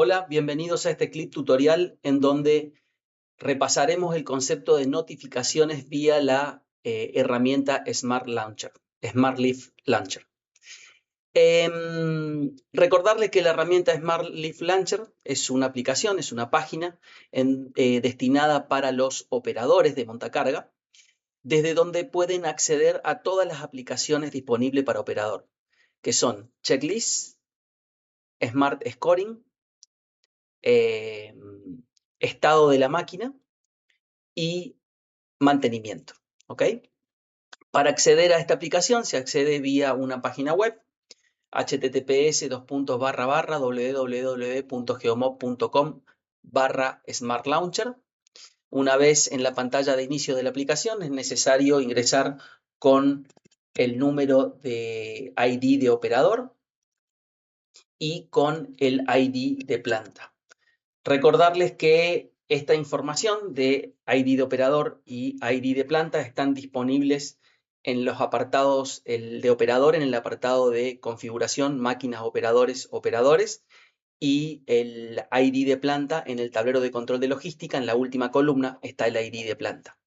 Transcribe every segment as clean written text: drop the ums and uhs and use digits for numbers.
Hola, bienvenidos a este clip tutorial en donde repasaremos el concepto de notificaciones vía la herramienta Smart Leaf Launcher. Recordarles que la herramienta Smart Leaf Launcher es una aplicación, es una página destinada para los operadores de montacarga, desde donde pueden acceder a todas las aplicaciones disponibles para operador, que son Checklist, Smart Scoring, estado de la máquina y mantenimiento. ¿Ok? Para acceder a esta aplicación se accede vía una página web https://www.geomob.com/smartlauncher. Una vez en la pantalla de inicio de la aplicación es necesario ingresar con el número de ID de operador y con el ID de planta. Recordarles que esta información de ID de operador y ID de planta están disponibles en los apartados, el de operador en el apartado de configuración, máquinas, operadores, y el ID de planta en el tablero de control de logística. En la última columna está el ID de planta.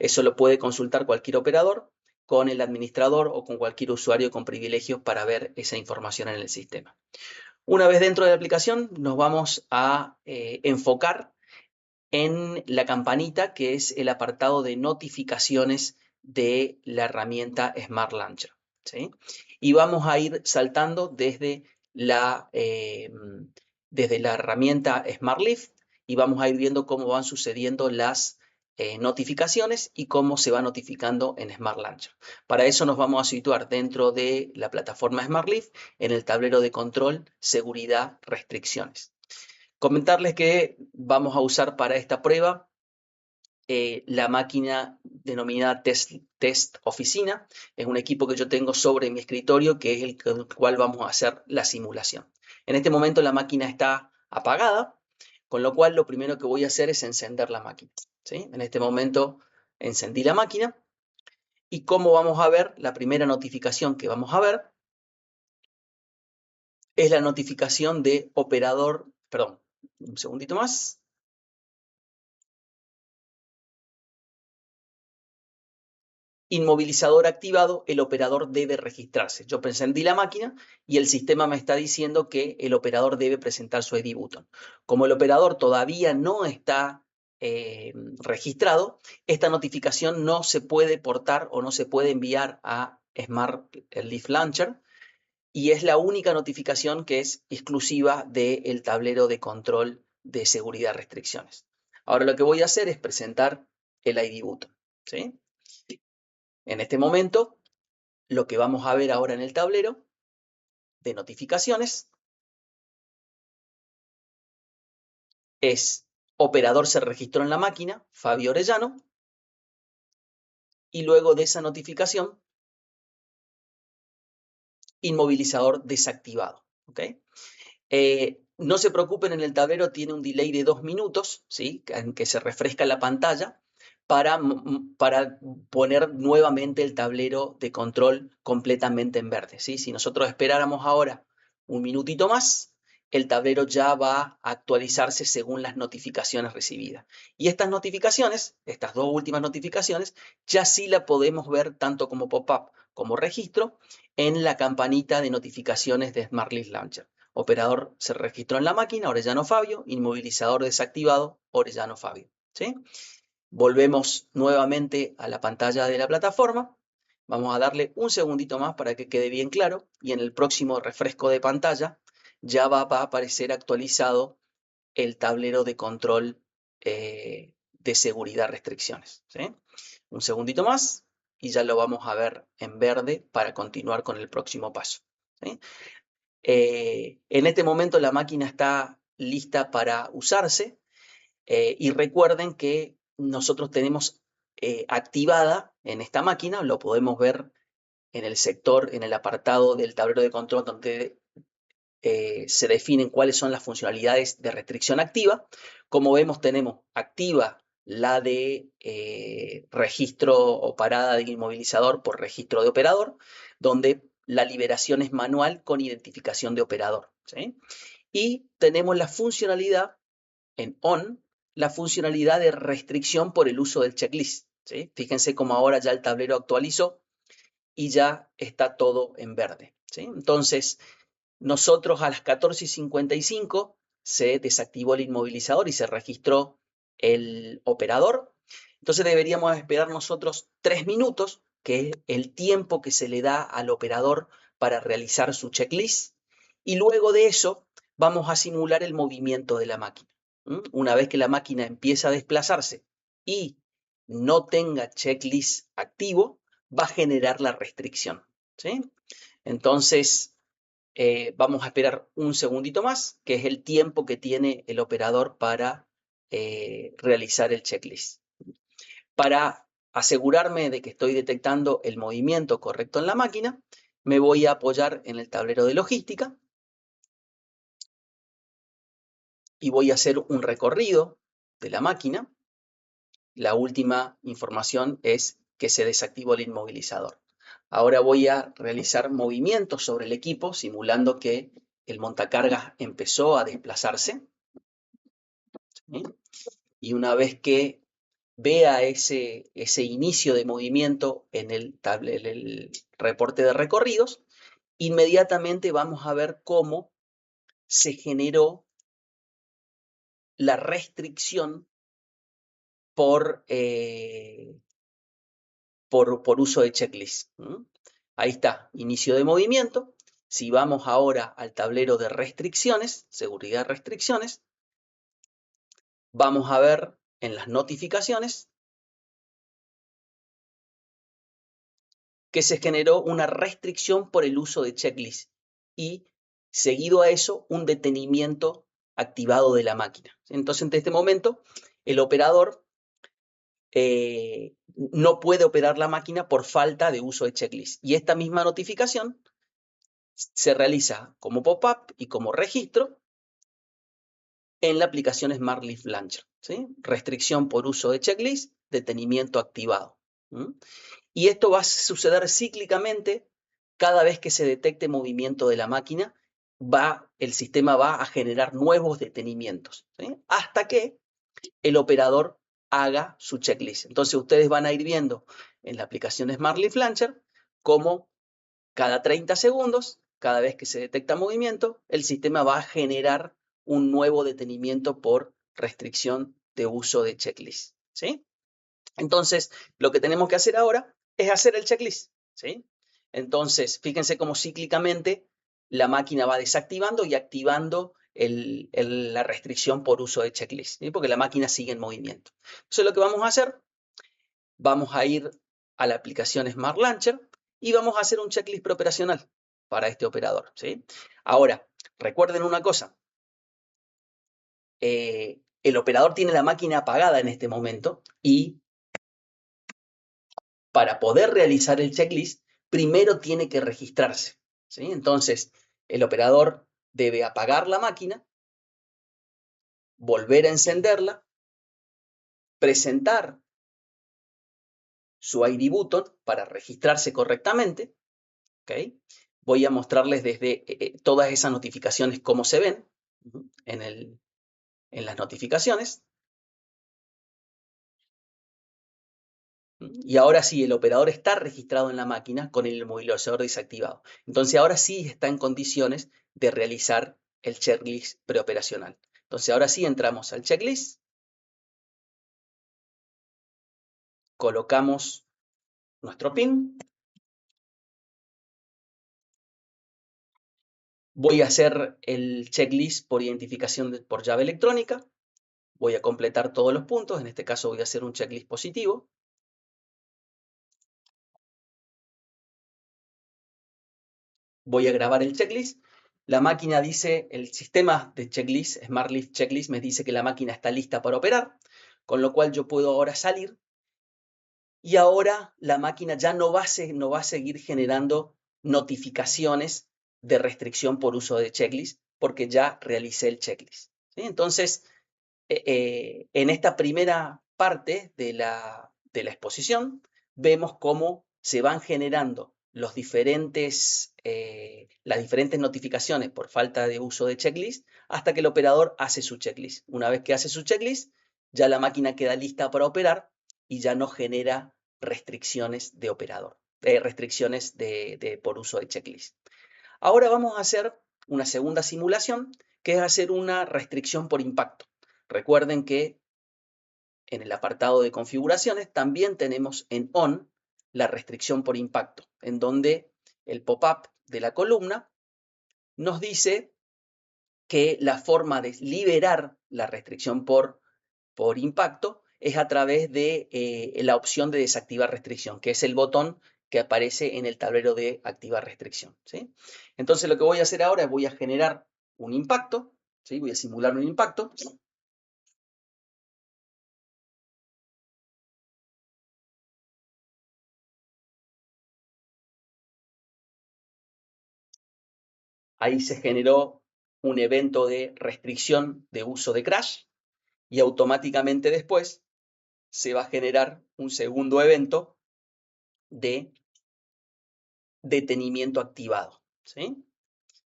Eso lo puede consultar cualquier operador con el administrador o con cualquier usuario con privilegios para ver esa información en el sistema. Una vez dentro de la aplicación nos vamos a enfocar en la campanita, que es el apartado de notificaciones de la herramienta Smart Launcher, ¿sí? Y vamos a ir saltando desde la herramienta Smart Leaf y vamos a ir viendo cómo van sucediendo las notificaciones y cómo se va notificando en Smart Launcher. Para eso nos vamos a situar dentro de la plataforma Smart Leaf en el tablero de control, seguridad, restricciones. Comentarles que vamos a usar para esta prueba la máquina denominada Test Oficina. Es un equipo que yo tengo sobre mi escritorio, que es el con el cual vamos a hacer la simulación. En este momento la máquina está apagada, con lo cual lo primero que voy a hacer es encender la máquina, ¿sí? En este momento encendí la máquina y como vamos a ver, la primera notificación que vamos a ver es la notificación de operador, perdón, un segundito más. Inmovilizador activado, el operador debe registrarse. Yo encendí la máquina y el sistema me está diciendo que el operador debe presentar su ID button. Como el operador todavía no está registrado, esta notificación no se puede portar o no se puede enviar a Smart Leaf Launcher y es la única notificación que es exclusiva del tablero de control de seguridad restricciones. Ahora lo que voy a hacer es presentar el ID button, ¿sí? En este momento, lo que vamos a ver ahora en el tablero de notificaciones es operador se registró en la máquina, Fabio Orellano, y luego de esa notificación, inmovilizador desactivado. ¿Okay? No se preocupen, en el tablero tiene un delay de 2 minutos, ¿sí? En que se refresca la pantalla para poner nuevamente el tablero de control completamente en verde, ¿sí? Si nosotros esperáramos ahora un minutito más, el tablero ya va a actualizarse según las notificaciones recibidas. Y estas notificaciones, estas dos últimas notificaciones, ya sí la podemos ver tanto como pop-up como registro en la campanita de notificaciones de Smart Leaf Launcher. Operador se registró en la máquina, Orellano Fabio, inmovilizador desactivado, Orellano Fabio, ¿sí? Volvemos nuevamente a la pantalla de la plataforma. Vamos a darle un segundito más para que quede bien claro y en el próximo refresco de pantalla ya va a aparecer actualizado el tablero de control de seguridad restricciones, ¿sí? Un segundito más y ya lo vamos a ver en verde para continuar con el próximo paso, ¿sí? En este momento la máquina está lista para usarse y recuerden que nosotros tenemos activada en esta máquina, lo podemos ver en el sector, en el apartado del tablero de control donde se definen cuáles son las funcionalidades de restricción activa. Como vemos, tenemos activa la de registro o parada de inmovilizador por registro de operador, donde la liberación es manual con identificación de operador, ¿sí? Y tenemos la funcionalidad en on, la funcionalidad de restricción por el uso del checklist, ¿sí? Fíjense cómo ahora ya el tablero actualizó y ya está todo en verde, ¿sí? Entonces, nosotros a las 14:55 se desactivó el inmovilizador y se registró el operador. Entonces deberíamos esperar nosotros 3 minutos, que es el tiempo que se le da al operador para realizar su checklist. Y luego de eso vamos a simular el movimiento de la máquina. Una vez que la máquina empieza a desplazarse y no tenga checklist activo, va a generar la restricción, ¿sí? Entonces, vamos a esperar un segundito más, que es el tiempo que tiene el operador para realizar el checklist. Para asegurarme de que estoy detectando el movimiento correcto en la máquina, me voy a apoyar en el tablero de logística y voy a hacer un recorrido de la máquina. La última información es que se desactivó el inmovilizador. Ahora voy a realizar movimientos sobre el equipo, simulando que el montacargas empezó a desplazarse, ¿sí? Y una vez que vea ese inicio de movimiento en el reporte de recorridos, inmediatamente vamos a ver cómo se generó la restricción por uso de checklist. Ahí está, inicio de movimiento. Si vamos ahora al tablero de restricciones, seguridad restricciones, vamos a ver en las notificaciones que se generó una restricción por el uso de checklist y seguido a eso un detenimiento activado de la máquina. Entonces, en este momento, el operador no puede operar la máquina por falta de uso de checklist. Y esta misma notificación se realiza como pop-up y como registro en la aplicación Smart Leaf Launcher, ¿sí? Restricción por uso de checklist, detenimiento activado. Y esto va a suceder cíclicamente cada vez que se detecte movimiento de la máquina, el sistema va a generar nuevos detenimientos, ¿sí? Hasta que el operador haga su checklist. Entonces ustedes van a ir viendo en la aplicación Smart Leaf Launcher cómo cada 30 segundos, cada vez que se detecta movimiento, el sistema va a generar un nuevo detenimiento por restricción de uso de checklist, ¿sí? Entonces, lo que tenemos que hacer ahora es hacer el checklist, ¿sí? Entonces, fíjense cómo cíclicamente la máquina va desactivando y activando la restricción por uso de checklist, ¿sí? Porque la máquina sigue en movimiento. Entonces, lo que vamos a hacer, vamos a ir a la aplicación Smart Launcher y vamos a hacer un checklist preoperacional para este operador, ¿sí? Ahora, recuerden una cosa, el operador tiene la máquina apagada en este momento y para poder realizar el checklist, primero tiene que registrarse, ¿sí? Entonces, el operador debe apagar la máquina, volver a encenderla, presentar su ID button para registrarse correctamente, ¿ok? Voy a mostrarles desde todas esas notificaciones cómo se ven en las notificaciones. Y ahora sí, el operador está registrado en la máquina con el inmovilizador desactivado. Entonces ahora sí está en condiciones de realizar el checklist preoperacional. Entonces ahora sí entramos al checklist, colocamos nuestro PIN, voy a hacer el checklist por identificación por llave electrónica, voy a completar todos los puntos, en este caso voy a hacer un checklist positivo. Voy a grabar el checklist. La máquina dice, el sistema de checklist, Smart Leaf Checklist, me dice que la máquina está lista para operar, con lo cual yo puedo ahora salir y ahora la máquina ya no va a seguir generando notificaciones de restricción por uso de checklist porque ya realicé el checklist, ¿sí? Entonces, en esta primera parte de la exposición, vemos cómo se van generando los diferentes las diferentes notificaciones por falta de uso de checklist hasta que el operador hace su checklist. Una vez que hace su checklist, ya la máquina queda lista para operar y ya no genera restricciones de operador, restricciones por uso de checklist. Ahora vamos a hacer una segunda simulación, que es hacer una restricción por impacto. Recuerden que en el apartado de configuraciones también tenemos en on la restricción por impacto, en donde el pop-up de la columna nos dice que la forma de liberar la restricción por impacto es a través de la opción de desactivar restricción, que es el botón que aparece en el tablero de activar restricción, ¿sí? Entonces lo que voy a hacer ahora es voy a generar un impacto, ¿sí? Voy a simular un impacto. Ahí se generó un evento de restricción de uso de crash y automáticamente después se va a generar un segundo evento de detenimiento activado, ¿sí?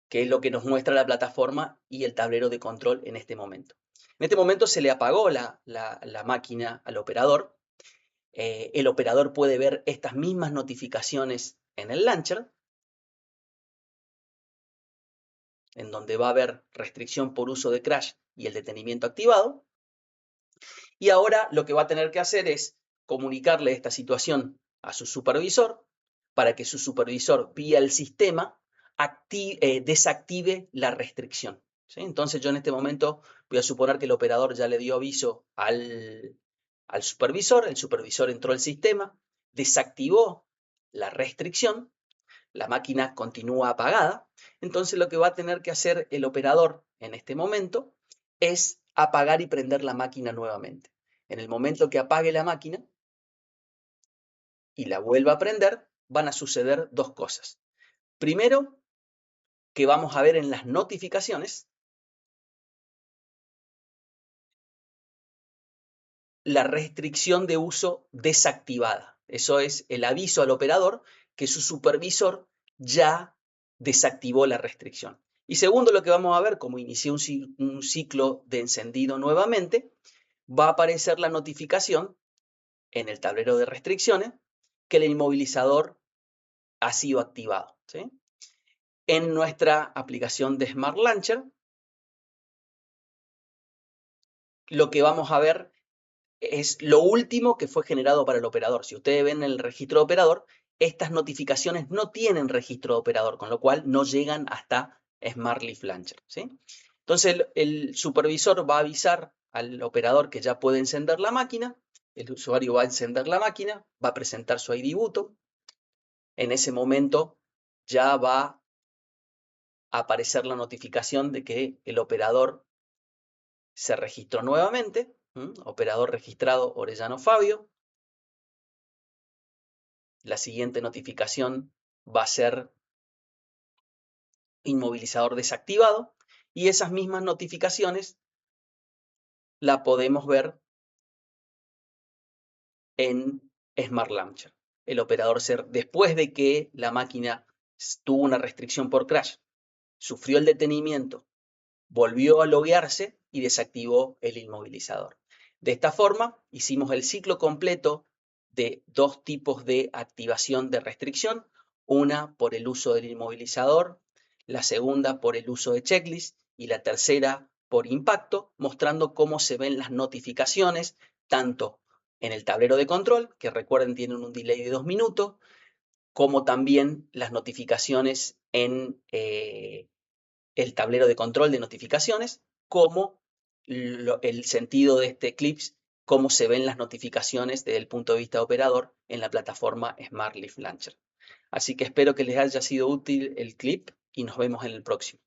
Que es lo que nos muestra la plataforma y el tablero de control en este momento. En este momento se le apagó la máquina al operador. El operador puede ver estas mismas notificaciones en el launcher, en donde va a haber restricción por uso de crash y el detenimiento activado. Y ahora lo que va a tener que hacer es comunicarle esta situación a su supervisor para que su supervisor, vía el sistema, desactive la restricción, ¿sí? Entonces yo en este momento voy a suponer que el operador ya le dio aviso al supervisor, el supervisor entró al sistema, desactivó la restricción, la máquina continúa apagada, entonces lo que va a tener que hacer el operador en este momento es apagar y prender la máquina nuevamente. En el momento que apague la máquina y la vuelva a prender, van a suceder dos cosas. Primero, que vamos a ver en las notificaciones la restricción de uso desactivada. Eso es el aviso al operador que su supervisor ya desactivó la restricción. Y segundo, lo que vamos a ver, como inicié un ciclo de encendido nuevamente, va a aparecer la notificación en el tablero de restricciones que el inmovilizador ha sido activado, ¿sí? En nuestra aplicación de Smart Launcher, lo que vamos a ver es lo último que fue generado para el operador. Si ustedes ven el registro de operador, estas notificaciones no tienen registro de operador, con lo cual no llegan hasta Smart Leaf Launcher, ¿sí? Entonces el supervisor va a avisar al operador que ya puede encender la máquina, el usuario va a encender la máquina, va a presentar su ID button, en ese momento ya va a aparecer la notificación de que el operador se registró nuevamente, operador registrado Orellano Fabio. La siguiente notificación va a ser inmovilizador desactivado y esas mismas notificaciones la podemos ver en Smart Launcher. El operador después de que la máquina tuvo una restricción por crash, sufrió el detenimiento, volvió a loguearse y desactivó el inmovilizador. De esta forma, hicimos el ciclo completo de dos tipos de activación de restricción, una por el uso del inmovilizador, la segunda por el uso de checklist y la tercera por impacto, mostrando cómo se ven las notificaciones, tanto en el tablero de control, que recuerden tienen un delay de 2 minutos, como también las notificaciones en el tablero de control de notificaciones, como el sentido de este clip, cómo se ven las notificaciones desde el punto de vista de operador en la plataforma Smart Leaf Launcher. Así que espero que les haya sido útil el clip y nos vemos en el próximo.